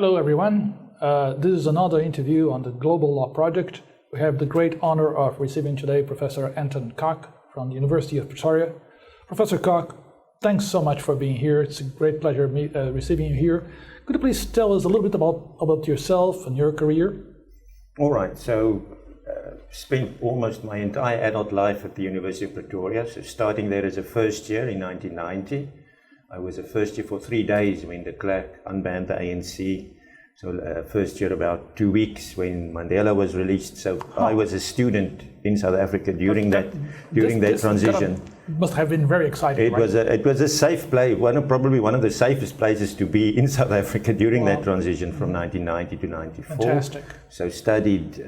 Hello, everyone. This is another interview on the Global Law Project. We have the great honor of receiving today Professor Anton Kok from the University of Pretoria. Professor Kok, thanks so much for being here. It's a great pleasure receiving you here. Could you please tell us a little bit about yourself and your career? All right. So, spent almost my entire adult life at the University of Pretoria. So, starting there as a first year in 1990. I was a first year for 3 days when de Klerk unbanned the ANC. So first year about 2 weeks when Mandela was released. So I was a student in South Africa during that transition. Must have been very exciting. It was a safe place, probably one of the safest places to be in South Africa during that transition from 1990 to 94. Fantastic. So studied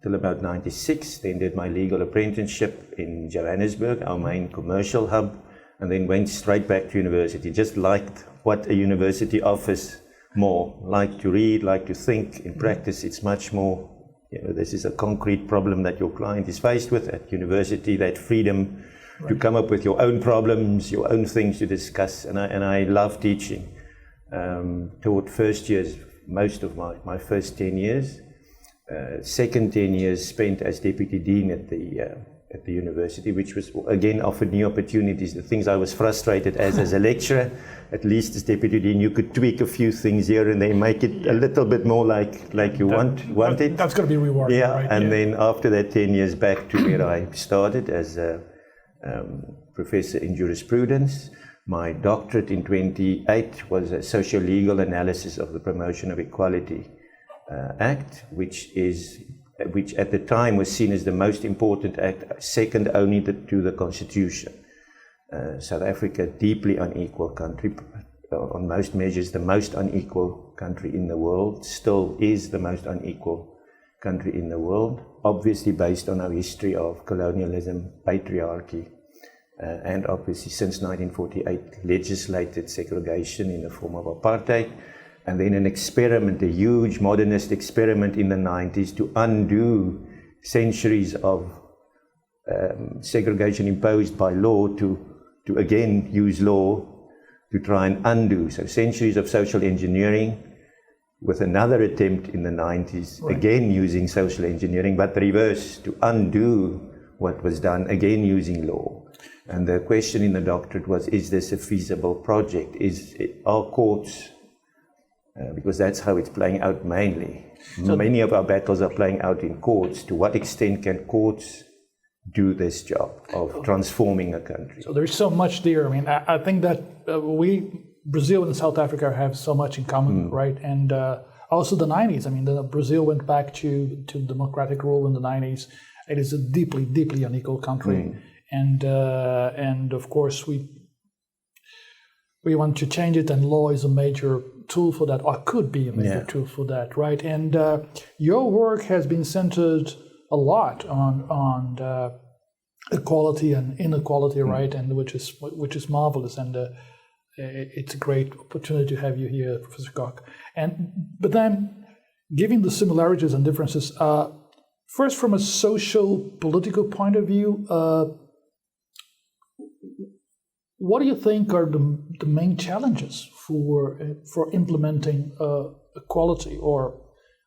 till about 96. Then did my legal apprenticeship in Johannesburg, our main commercial hub. And then went straight back to university. Just liked what a university offers more. Like to read, like to think. In practice, it's much more, this is a concrete problem that your client is faced with at university, that freedom to come up with your own problems, your own things to discuss. And I love teaching. Taught first years, most of my first 10 years. Second 10 years spent as deputy dean at the university, which was again offered new opportunities. The things I was frustrated as a lecturer, at least as deputy dean, you could tweak a few things here and there, make it a little bit more like you want it. That's going to be rewarding. Yeah, right? and then after that 10 years back to where I started as a professor in jurisprudence. My doctorate in 28 was a socio-legal analysis of the Promotion of Equality Act, which at the time was seen as the most important act, second only to the Constitution. South Africa, deeply unequal country, on most measures the most unequal country in the world, still is the most unequal country in the world, obviously based on our history of colonialism, patriarchy, and obviously since 1948 legislated segregation in the form of apartheid. And then an experiment, a huge modernist experiment in the 90s to undo centuries of segregation imposed by law to again use law to try and undo. So centuries of social engineering with another attempt in the 90s, right. Again using social engineering, but reverse, to undo what was done, again using law. And the question in the doctorate was, is this a feasible project? Are courts... because that's how it's playing out mainly. So many of our battles are playing out in courts. To what extent can courts do this job of transforming a country? So there's so much there. I mean, I think that Brazil and South Africa have so much in common, right? And also the 90s. I mean, Brazil went back to democratic rule in the 90s. It is a deeply, deeply unequal country. And of course, we want to change it, and law is a major tool for that, or could be a major tool for that, right? And your work has been centered a lot on equality and inequality, right? And which is marvelous, and it's a great opportunity to have you here, Professor Kok. But then, given the similarities and differences, first from a social political point of view, what do you think are the main challenges for implementing equality or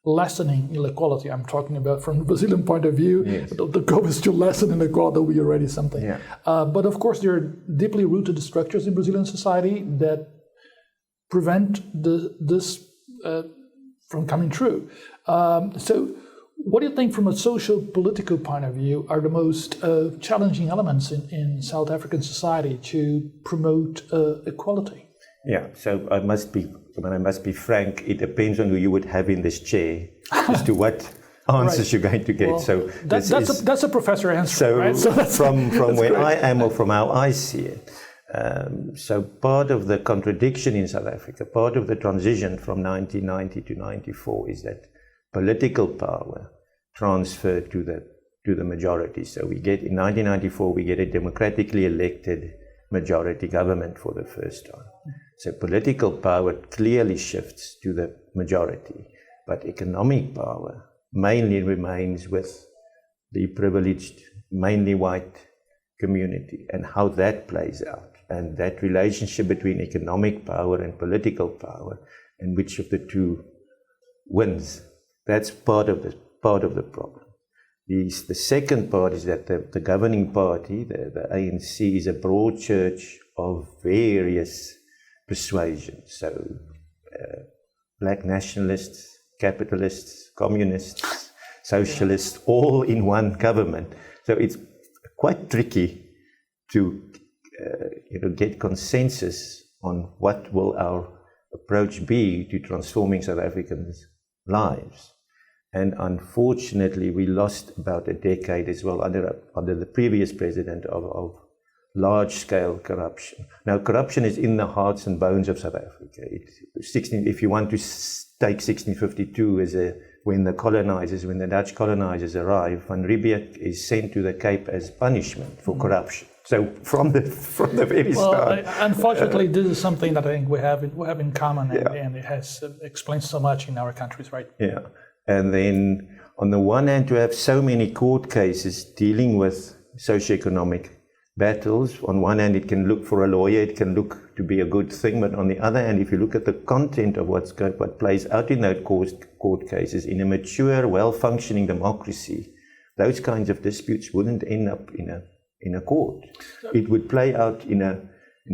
lessening inequality? I'm talking about from the Brazilian point of view. Yes. The goal is to lessen inequality. That will be already something. Yeah. But of course, there are deeply rooted structures in Brazilian society that prevent this from coming true. So, what do you think from a social political point of view are the most challenging elements in South African society to promote equality? Yeah, so I must be frank, it depends on who you would have in this chair as to what answers right. You're going to get. Well, so that's a professor answer. So, right? So from where great. I am, or from how I see it, so part of the contradiction in South Africa, part of the transition from 1990 to 94 is that political power transferred to the majority. So we get, in 1994, we get a democratically elected majority government for the first time. So political power clearly shifts to the majority, but economic power mainly remains with the privileged, mainly white community, and how that plays out. And that relationship between economic power and political power and which of the two wins. That's part of the problem. The second part is that the governing party, the ANC, is a broad church of various persuasions. So black nationalists, capitalists, communists, socialists, all in one government. So it's quite tricky to get consensus on what will our approach be to transforming South Africans' lives. And unfortunately, we lost about a decade as well under the previous president of large-scale corruption. Now, corruption is in the hearts and bones of South Africa. If you want to take 1652 as when the Dutch colonizers arrive, Van Riebeeck is sent to the Cape as punishment for corruption. So from the very start. Unfortunately, this is something that I think we have in common, and it has explained so much in our countries, right? Yeah, and then on the one hand, to have so many court cases dealing with socioeconomic battles. On one hand, it can look for a lawyer, it can look to be a good thing, but on the other hand, if you look at the content of what plays out in those court cases, in a mature, well-functioning democracy, those kinds of disputes wouldn't end up in a court. It would play out in a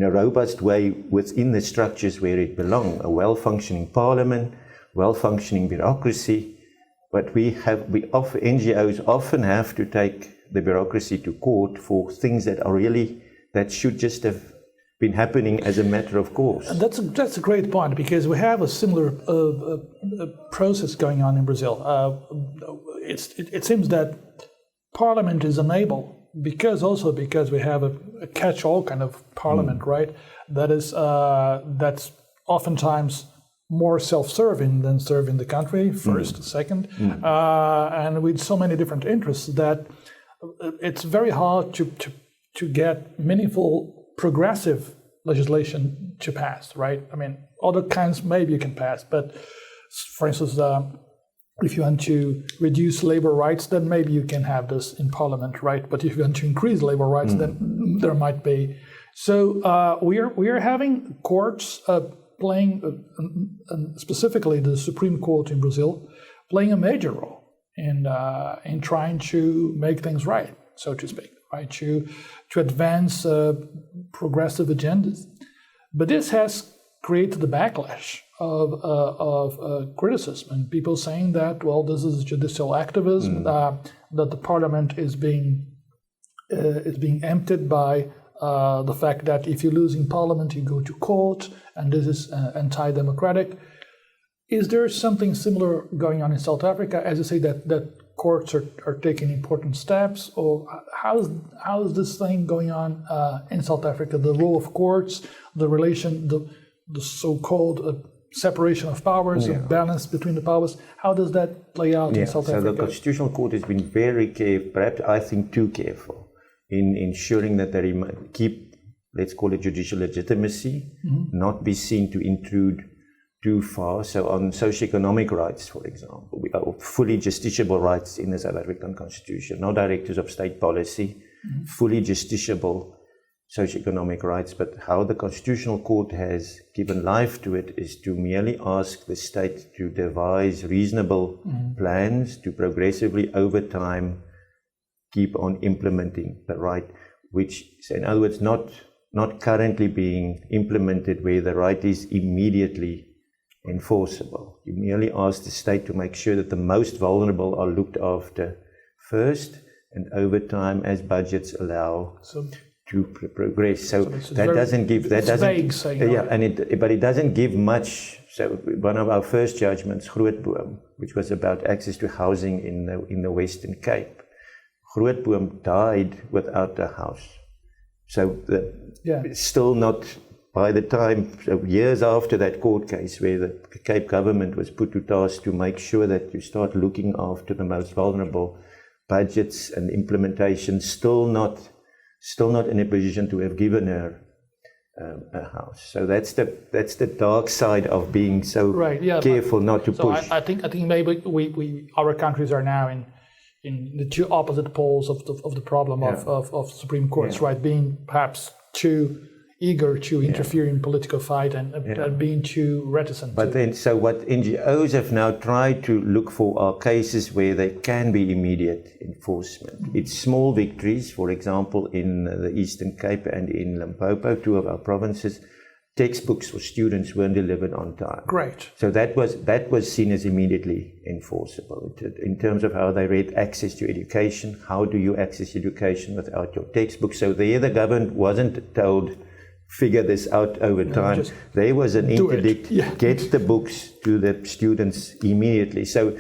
robust way within the structures where it belongs, a well-functioning parliament, well-functioning bureaucracy, but NGOs often have to take the bureaucracy to court for things that should just have been happening as a matter of course. And that's a great point, because we have a similar process going on in Brazil. It seems that Parliament is unable, because we have a catch-all kind of parliament, right? That's oftentimes more self-serving than serving the country first, second, and with so many different interests that it's very hard to get meaningful progressive legislation to pass, right? I mean, other kinds maybe you can pass, but for instance, if you want to reduce labor rights, then maybe you can have this in Parliament, right? But if you want to increase labor rights, then there might be. So we are having courts playing, specifically the Supreme Court in Brazil, playing a major role in trying to make things right, so to speak, right? To advance progressive agendas. But this has created the backlash of criticism, and people saying that, well, this is judicial activism, that the parliament is being emptied by the fact that if you lose in parliament, you go to court, and this is anti-democratic. Is there something similar going on in South Africa, as you say, that courts are taking important steps, or how is this thing going on in South Africa? The role of courts, the relation, the so-called separation of powers, the balance between the powers. How does that play out in South Africa? So the Constitutional Court has been very careful, perhaps I think too careful, in ensuring that they keep, let's call it judicial legitimacy, not be seen to intrude too far. So on socioeconomic rights, for example, we have fully justiciable rights in the South African Constitution, no directives of state policy, fully justiciable socioeconomic rights. But how the Constitutional Court has given life to it is to merely ask the state to devise reasonable plans to progressively, over time, keep on implementing the right, which is, in other words, not currently being implemented where the right is immediately enforceable. You merely ask the state to make sure that the most vulnerable are looked after first, and over time, as budgets allow, to progress. So that doesn't give that doesn't but it doesn't give much. So one of our first judgments, Grootboom, which was about access to housing in the Western Cape, Grootboom died without a house. So still not. By the time, so years after that court case where the Cape government was put to task to make sure that you start looking after the most vulnerable, budgets and implementation, still not in a position to have given her a house. So that's the dark side of being so careful not to push. I think maybe our countries are now in the two opposite poles of the problem of Supreme Courts, right? Being perhaps too eager to interfere in political fight and being too reticent. But then, so what NGOs have now tried to look for are cases where there can be immediate enforcement. It's small victories, for example, in the Eastern Cape and in Limpopo, two of our provinces, textbooks for students weren't delivered on time. Great. So that was seen as immediately enforceable in terms of how they read access to education. How do you access education without your textbook? So there the government wasn't told, figure this out over time. There was an interdict, get the books to the students immediately. So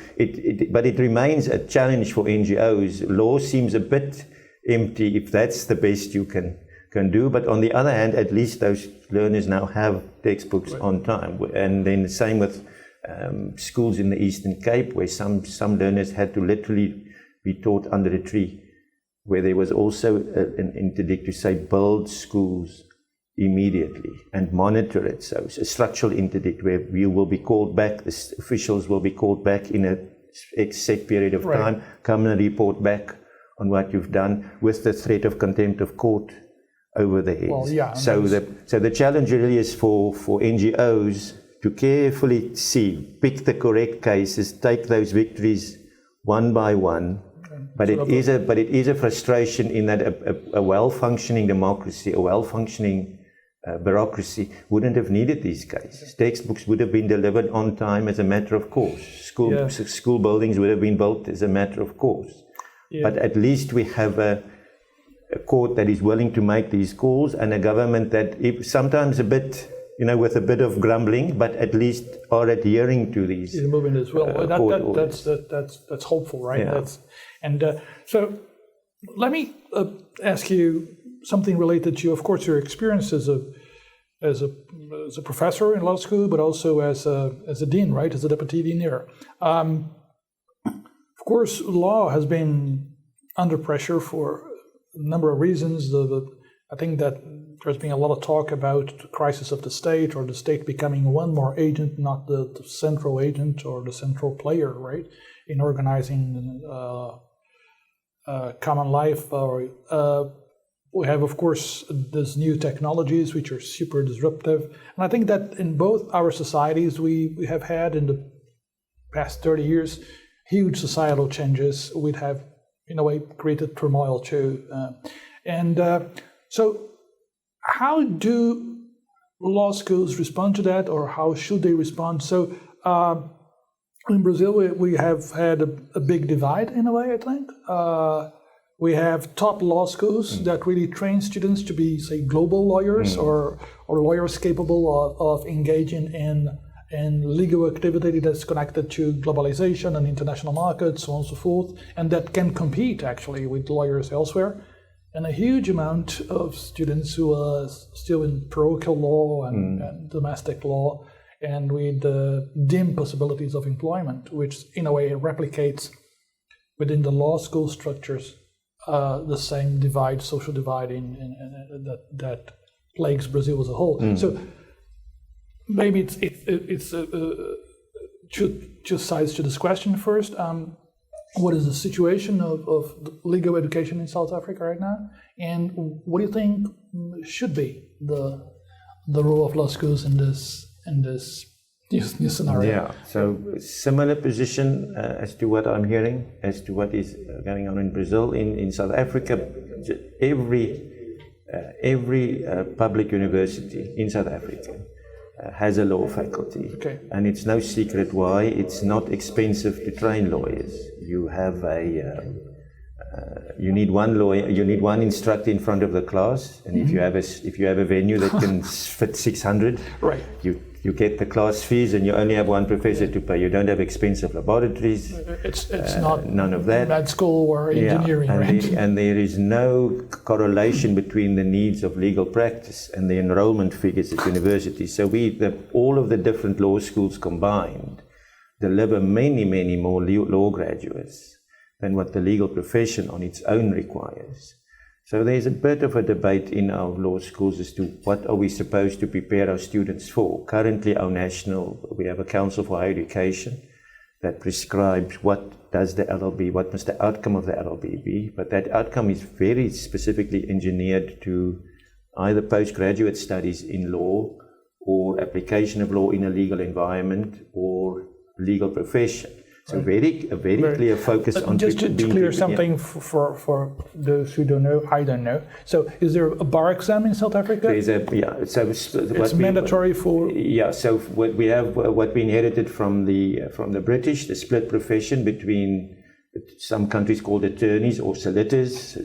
but it remains a challenge for NGOs. Law seems a bit empty if that's the best you can do, but on the other hand, at least those learners now have textbooks on time. And then the same with schools in the Eastern Cape, where some learners had to literally be taught under a tree, where there was also an interdict to say build schools immediately and monitor it. So it's a structural interdict where you will be called back, the officials will be called back in a set period of time, come and report back on what you've done, with the threat of contempt of court over the heads. Well, so the challenge really is for NGOs to carefully pick the correct cases, take those victories one by one. But it is a frustration in that a well-functioning democracy, a well-functioning bureaucracy wouldn't have needed these cases. Textbooks would have been delivered on time as a matter of course. School buildings would have been built as a matter of course. But at least we have a court that is willing to make these calls, and a government that, if sometimes a bit, with a bit of grumbling, but at least are adhering to these. Is moving as well. That's hopeful, right? Yeah. So let me ask you something related to, of course, your experience as a professor in law school, but also as a dean, right? As a deputy dean here. Of course, law has been under pressure for a number of reasons. I think that there's been a lot of talk about the crisis of the state, or the state becoming one more agent, not the central agent or the central player, right, in organizing common life. We have, of course, these new technologies which are super disruptive. And I think that in both our societies, we have had in the past 30 years, huge societal changes which have, in a way, created turmoil too. So how do law schools respond to that, or how should they respond? So in Brazil, we have had a big divide in a way, I think. We have top law schools that really train students to be, say, global lawyers or lawyers capable of engaging in legal activity that's connected to globalization and international markets, so on and so forth, and that can compete actually with lawyers elsewhere. And a huge amount of students who are still in parochial law and domestic law, and with dim possibilities of employment, which in a way replicates within the law school structures the same divide, social divide that plagues Brazil as a whole. So maybe it's two sides to this question. First, what is the situation of legal education in South Africa right now, and what do you think should be the role of law schools in this new scenario? Yeah, so similar position as to what I'm hearing, as to what is going on in Brazil. In South Africa, every public university in South Africa has a law faculty. Okay. And it's no secret why. It's not expensive to train lawyers. You have you need one lawyer, you need one instructor in front of the class, and if you have a venue that can fit 600, right, you get the class fees, and you only have one professor to pay. You don't have expensive laboratories. It's not none of that. Med school or engineering, right? And there is no correlation between the needs of legal practice and the enrollment figures at universities. So all of the different law schools combined deliver many, many more law graduates than what the legal profession on its own requires. So there's a bit of a debate in our law schools as to what are we supposed to prepare our students for. Currently, we have a Council for Higher Education that prescribes what must the outcome of the LLB be, but that outcome is very specifically engineered to either postgraduate studies in law or application of law in a legal environment or legal profession. So very clear focus on just to clear something for those who don't know. I don't know. So is there a bar exam in South Africa? There's so it's mandatory for. Yeah. So what we inherited from the British, the split profession between some countries called attorneys or solicitors,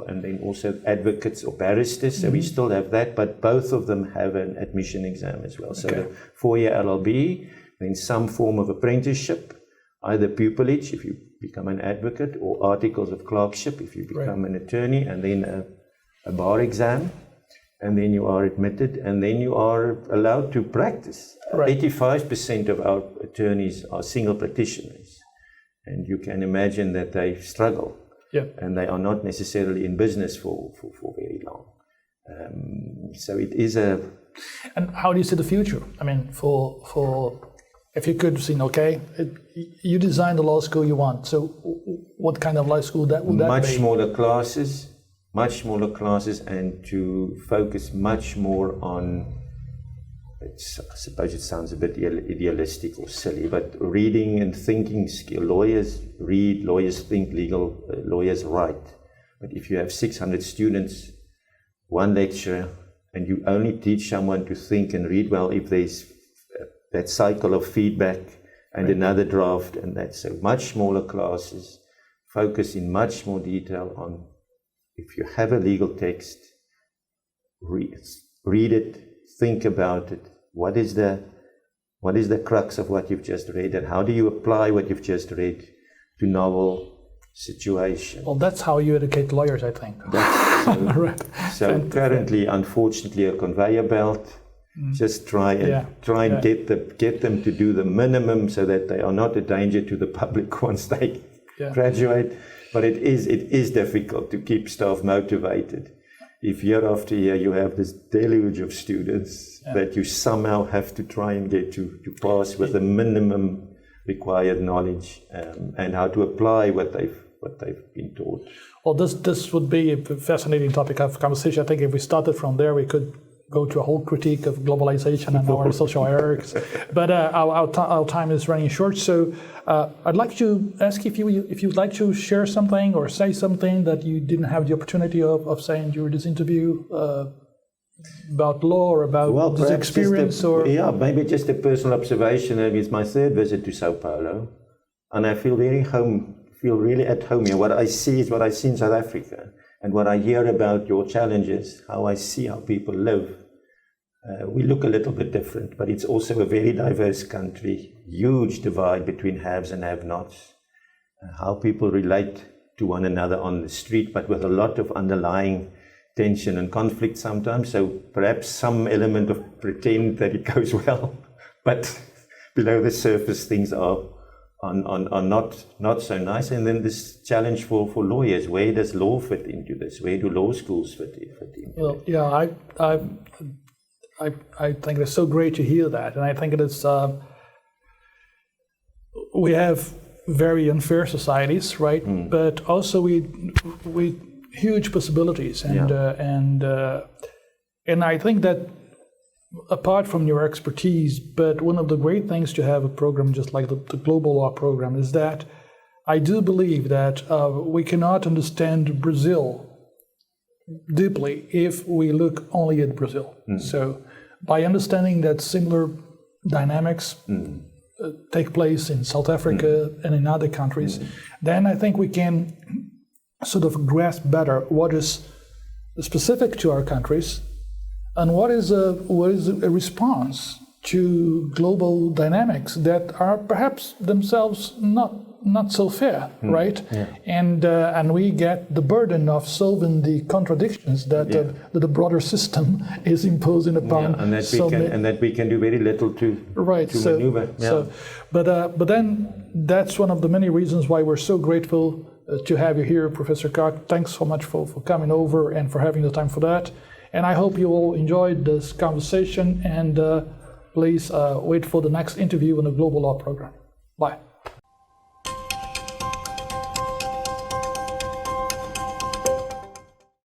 and then also advocates or barristers. So we still have that, but both of them have an admission exam as well. So the 4-year LLB. Then some form of apprenticeship, either pupillage if you become an advocate, or articles of clerkship if you become an attorney, and then a bar exam, and then you are admitted, and then you are allowed to practice. 85% of our attorneys are single practitioners, and you can imagine that they struggle, and they are not necessarily in business for very long. So it is a... And how do you see the future? I mean, for if you could see, you design the law school you want. So what kind of law school would that be? Much smaller classes, and to focus much more on, I suppose it sounds a bit idealistic or silly, but reading and thinking skill. Lawyers read, lawyers think, lawyers write. But if you have 600 students, one lecturer, and you only teach someone to think and read well if there's that cycle of feedback and another draft, and that. So much smaller classes, focus in much more detail on, if you have a legal text, read it, think about it. What is the crux of what you've just read, and how do you apply what you've just read to novel situations? Well, that's how you educate lawyers, I think. So currently, unfortunately, a conveyor belt. Just try and get them to do the minimum so that they are not a danger to the public once they graduate. But it is difficult to keep staff motivated if year after year you have this deluge of students that you somehow have to try and get to pass with the minimum required knowledge, and how to apply what they've been taught. Well, this would be a fascinating topic of conversation. I think if we started from there, we could go to a whole critique of globalization and our social hierarchies. But our time is running short, so I'd like to ask if you'd like to share something or say something that you didn't have the opportunity of saying during this interview about law or about this experience. Maybe just a personal observation. It's my third visit to Sao Paulo, and I feel really at home here. What I see is what I see in South Africa. And what I hear about your challenges, how I see how people live, we look a little bit different, but it's also a very diverse country, huge divide between haves and have-nots, how people relate to one another on the street, but with a lot of underlying tension and conflict sometimes. So perhaps some element of pretend that it goes well, but below the surface things are not so nice. And then this challenge for lawyers: where does law fit into this? Where do law schools fit into this? I think it's so great to hear that, and I think it is. We have very unfair societies, right? But also we huge possibilities, and I think that, apart from your expertise, but one of the great things to have a program just like the Global Law Program is that I do believe that we cannot understand Brazil deeply if we look only at Brazil. So by understanding that similar dynamics take place in South Africa and in other countries, then I think we can sort of grasp better what is specific to our countries, and what is a response to global dynamics that are perhaps themselves not so fair, right? And we get the burden of solving the contradictions that the broader system is imposing upon. And that we can do very little to maneuver. But then that's one of the many reasons why we're so grateful to have you here, Professor Kok. Thanks so much for coming over and for having the time for that. And I hope you all enjoyed this conversation, and please wait for the next interview in the Global Law Program. Bye.